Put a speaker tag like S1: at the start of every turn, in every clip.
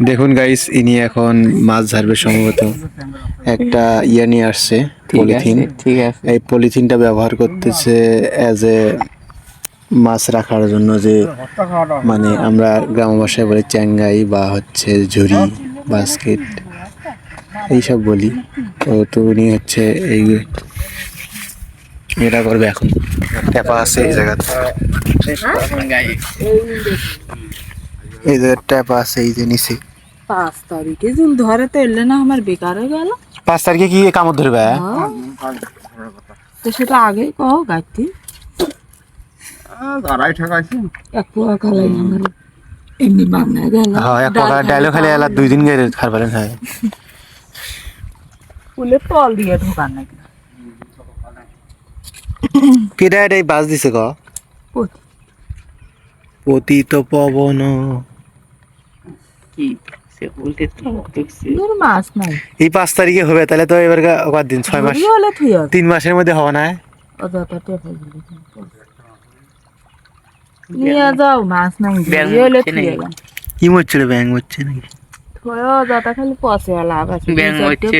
S1: দেখুন গাইস, ইনি এখন মাছ ধরবে সম্ভবত। একটা ইয়ে নিয়ে আসছে, পলিথিন।
S2: ঠিক আছে।
S1: এই পলিথিনটা ব্যবহার করতেছে অ্যাজ এ মাছ রাখার জন্য, যে মানে আমরা গ্রাম ভাষায় বলি চ্যাঙ্গাই বা হচ্ছে ঝুড়ি, বাস্কেট এইসব বলি। তো উনি হচ্ছে এই এটা করবে এখন। ট্যাপা আছে এই জায়গাতে, এই যে ট্যাপা আছে এই যে নিচে।
S3: 5 তারিখে যদি ধরে তো এলে না আমার বেকার হয়ে গেল।
S1: 5 তারিখে কি কামড় ধরবে?
S3: তো সেটা আগেই কও গাইতি
S2: ধরাই ঠকাইছি।
S3: এক পোয়া খালাই আমার এমনি বাংলা গেল।
S1: হ্যাঁ, এক প্রকার ডায়লগ খালি এলা 2 দিন গেলে খারবেন। হ্যাঁ,
S3: ফুলে তল দিয়ে ঢোকান নাকি
S1: কেডা এটাই বাস দিছে ক
S3: পতি
S1: পতিত পবন।
S2: কি সে উল্টে তো দেখছি।
S3: তোর মাছ নাই
S1: এই 5 তারিখে হবে, তাহলে তো এবার দিন 6 মাস,
S3: ধরি হলে থুই হবে
S1: 3 মাসের মধ্যে হবে না?
S3: অযথা টেপে দিলে নিয়ে যাও মাছ নাই
S2: ব্যাঙ
S3: ধরি হলে
S2: হচ্ছে
S3: থুই
S2: নাকি?
S3: এলাম
S1: কি মরছিল, ব্যাং হচ্ছে নাকি?
S3: থুই অযথা খালি পচে লাভ আছে
S2: ব্যাঙ হচ্ছে।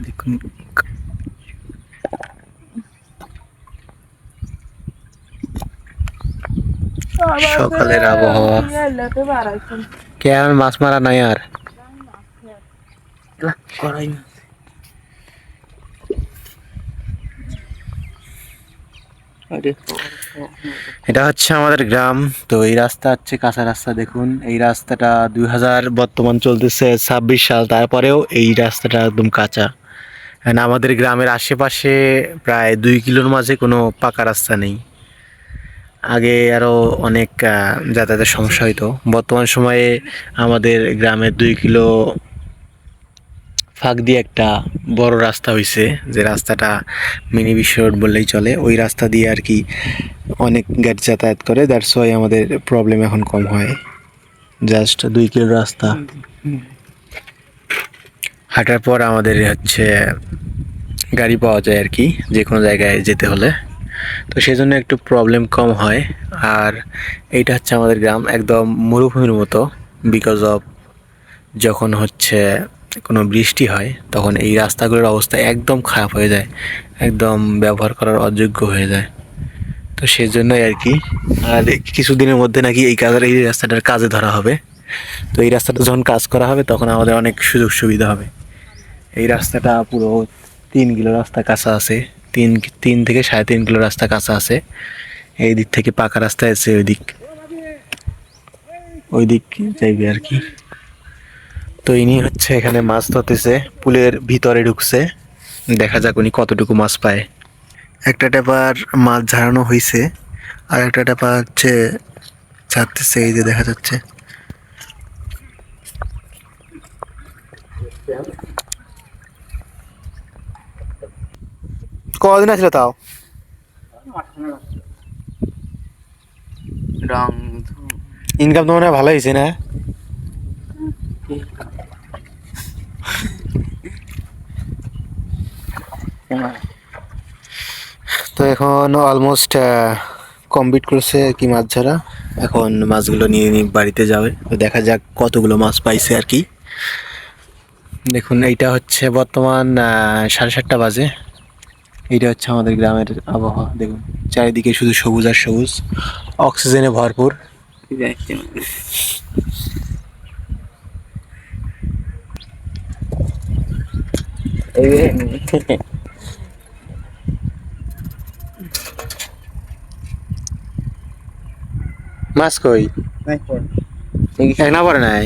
S1: দেখুন সকালের আবহাওয়া। কেমন মাছ মারা নাই আর?
S2: করাই না। আরে
S1: এটা হচ্ছে আমাদের গ্রাম। তো এই রাস্তা হচ্ছে কাঁচা রাস্তা। দেখুন এই রাস্তাটা 2000 বর্তমান চলতেছে 26 সাল, তারপরেও এই রাস্তাটা একদম কাঁচা। And আমাদের গ্রামের আশেপাশে প্রায় 2 কিলোর মাঝে কোনো পাকা রাস্তা নেই। আগে আরো অনেক যাতায়াতের সমস্যা হইতো। বর্তমান সময়ে আমাদের গ্রামের 2 কিলো ফাঁক দিয়ে একটা বড় রাস্তা হয়েছে, যে রাস্তাটা মিনি বিশ্ব রোড বললেই চলে। ওই রাস্তা দিয়ে আর কি অনেক গাড়ি যাতায়াত করে, দ্যাটস ওয়াই আমাদের প্রবলেম এখন কম হয়। জাস্ট 2 কিলো রাস্তা হাঁটার পর আমাদের হচ্ছে গাড়ি পাওয়া যায় আর কি, যে কোনো জায়গায় যেতে হলে। তো সেই জন্য একটু প্রবলেম কম হয়। আর এইটা হচ্ছে আমাদের গ্রাম, একদম মরুভূমির মতো। বিকজ অফ যখন হচ্ছে কোনো বৃষ্টি হয় তখন এই রাস্তাগুলোর অবস্থা একদম খারাপ হয়ে যায়, একদম ব্যবহার করার অযোগ্য হয়ে যায়। তো সেই জন্যই আর কি। আর কিছুদিনের মধ্যে নাকি এই রাস্তাটার কাজে ধরা হবে। তো এই রাস্তাটা যখন কাজ করা হবে তখন আমাদের অনেক সুযোগ সুবিধা হবে। এই রাস্তাটা পুরো 3 কিলো রাস্তা কাঁচা আছে, 3 থেকে 3.5 কিলো রাস্তা কাঁচা আছে। এই দিক থেকে পাকা রাস্তা আছে, ওই দিক যাইবে আর কি। তো ইনি হচ্ছে এখানে মাছ ধরতেছে, পুলের ভিতরে ঢুকছে। দেখা যাক উনি কতটুকু মাছ পায়। একটা টেপার মাছ ঝাড়ানো হয়েছে, আর একটা টেপা হচ্ছে ছাড়তেছে, এই যে দেখা যাচ্ছে। কদিন আসলে তাও
S2: রং
S1: ইনকাম তো মনে হয় ভালো হয়েছে না? তো এখন অলমোস্ট কমপ্লিট করেছে আর কি মাছ ধরা। এখন মাছগুলো নিয়ে নিয়ে বাড়িতে যাবে। তো দেখা যাক কতগুলো মাছ পাইছে আর কি। দেখুন এইটা হচ্ছে বর্তমান 7:30 বাজে। এইটা হচ্ছে আমাদের গ্রামের আবহাওয়া। দেখুন চারিদিকে শুধু সবুজ আর সবুজ, অক্সিজেনে ভরপুর।
S2: যাচ্ছে
S1: মাছ কই এক না পড়ে নাই?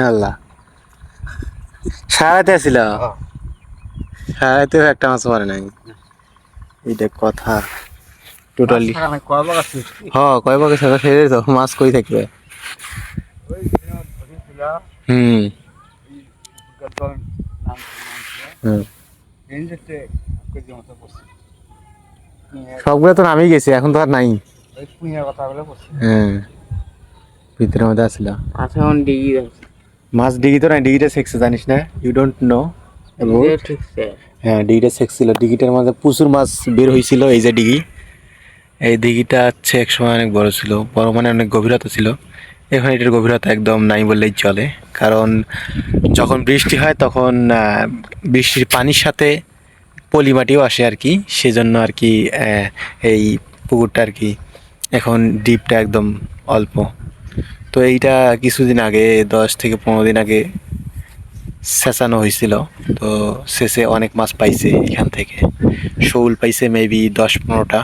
S1: আল্লাহ, সারাতে আসিল, সারাতেও একটা মাছ পড়ে নাই। এইটা কথা টোটালি। হ্যাঁ, কয় বাগে সারা ফেরে তো মাছ কই থাকবে। হুম হুম, সবগুলো তো নামেই গেছে, এখন তো আর নাই। হ্যাঁ, ভিতরের মধ্যে আসছিল
S2: আচ্ছা এখন ডিগ্রি আছে।
S1: মাছ। ডিগি তো নাই, ডিগিটা সেক্সে জানিস না? You don't know about?
S2: ঠিক আছে।
S1: হ্যাঁ, ডিগিটা সেক্স ছিল। ডিগিটার মধ্যে প্রচুর মাছ বের হয়েছিল। এই যে ডিগি, এই দিঘিটা হচ্ছে এক সময় অনেক বড় ছিল, বড় মানে অনেক গভীরতা ছিল। এখন এটার গভীরতা একদম নাই বললেই চলে, কারণ যখন বৃষ্টি হয় তখন বৃষ্টির পানির সাথে পলি মাটিও আসে আর কি, সেজন্য আর কি এই পুকুরটা আর কি এখন ডিপটা একদম অল্প। তো এইটা কিছুদিন আগে 10 থেকে 15 দিন আগে সেচানো হয়েছিল। তো শেষে অনেক মাছ পাইছে এখান থেকে, শৌল পাইছে মেবি 10-15টা,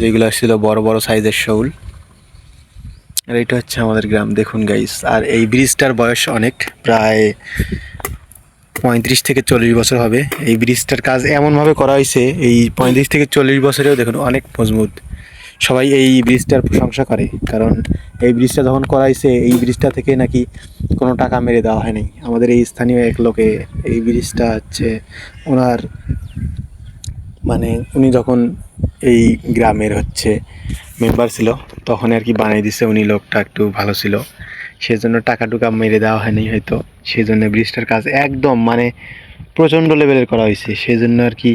S1: যেগুলো ছিল বড় বড় সাইজের শৌল। আর এটা হচ্ছে আমাদের গ্রাম, দেখুন গাইস। আর এই ব্রিজটার বয়স অনেক, প্রায় 35 থেকে 40 বছর হবে। এই ব্রিজটার কাজ এমনভাবে করা হয়েছে, এই 35 থেকে 40 বছরেও দেখুন অনেক মজবুত। সবাই এই ব্রিজটার প্রশংসা করে, কারণ এই ব্রিজটা যখন করা হয়েছে এই ব্রিজটা থেকে নাকি কোনো টাকা মেরে দেওয়া হয়নি। আমাদের এই স্থানীয় এক লোকে এই ব্রিজটা হচ্ছে ওনার, মানে উনি যখন এই গ্রামের হচ্ছে মেম্বার ছিল তখন আর কি বানিয়ে দিছে উনি, লোকটা একটু ভালো ছিল, সেজন্য টাকা টুকা মেরে দেওয়া হয়নি হয়তো, সেই জন্য ব্রিজটার কাজ একদম মানে প্রচণ্ড লেভেলের করা হয়েছে, সেই জন্য আর কি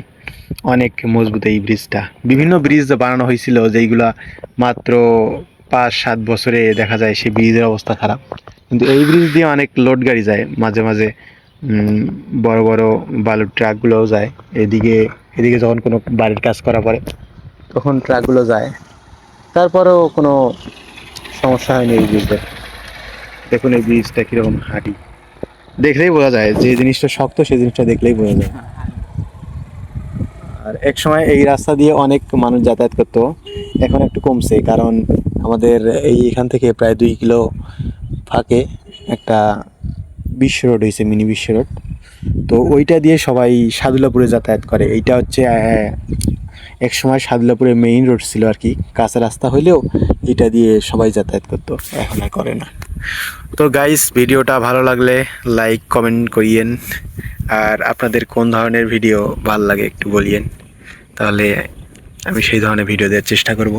S1: অনেক মজবুত এই ব্রিজটা। বিভিন্ন ব্রিজ বানানো হয়েছিল যেইগুলা মাত্র 5-7 বছরে দেখা যায় সেই ব্রিজের অবস্থা খারাপ, কিন্তু এই ব্রিজ দিয়ে অনেক লোড গাড়ি যায় মাঝে মাঝে, বড় বড় বালুর ট্রাকগুলোও যায় এদিকে। এদিকে যখন কোনো বাড়ির কাজ করা পড়ে তখন ট্রাকগুলো যায়, তারপরেও কোনো সমস্যা হয়নি এই ব্রিজের। দেখুন এই ব্রিজটা কীরকম হাঁটি, দেখলেই বোঝা যায়, যে জিনিসটা শক্ত সেই জিনিসটা দেখলেই বোঝা যায়। আর এক সময় এই রাস্তা দিয়ে অনেক মানুষ যাতায়াত করতো, এখন একটু কমছে, কারণ আমাদের এখান থেকে প্রায় 2 কিলো ফাঁকে একটা বিশ্ব রোড হয়েছে, মিনি বিশ্ব রোড। তো ওইটা দিয়ে সবাই সাদুল্লাপুরে যাতায়াত করে। এইটা হচ্ছে এক সময় সাদুল্লাপুরের মেইন রোড ছিল আর কি, কাঁচা রাস্তা হইলেও এটা দিয়ে সবাই যাতায়াত করতো, এখন আর করে না। তো গাইস, ভিডিওটা ভালো লাগলে লাইক কমেন্ট করিয়েন, আর আপনাদের কোন ধরনের ভিডিও ভালো লাগে একটু বলিয়েন, তাহলে আমি সেই ধরনের ভিডিও দেওয়ার চেষ্টা করব।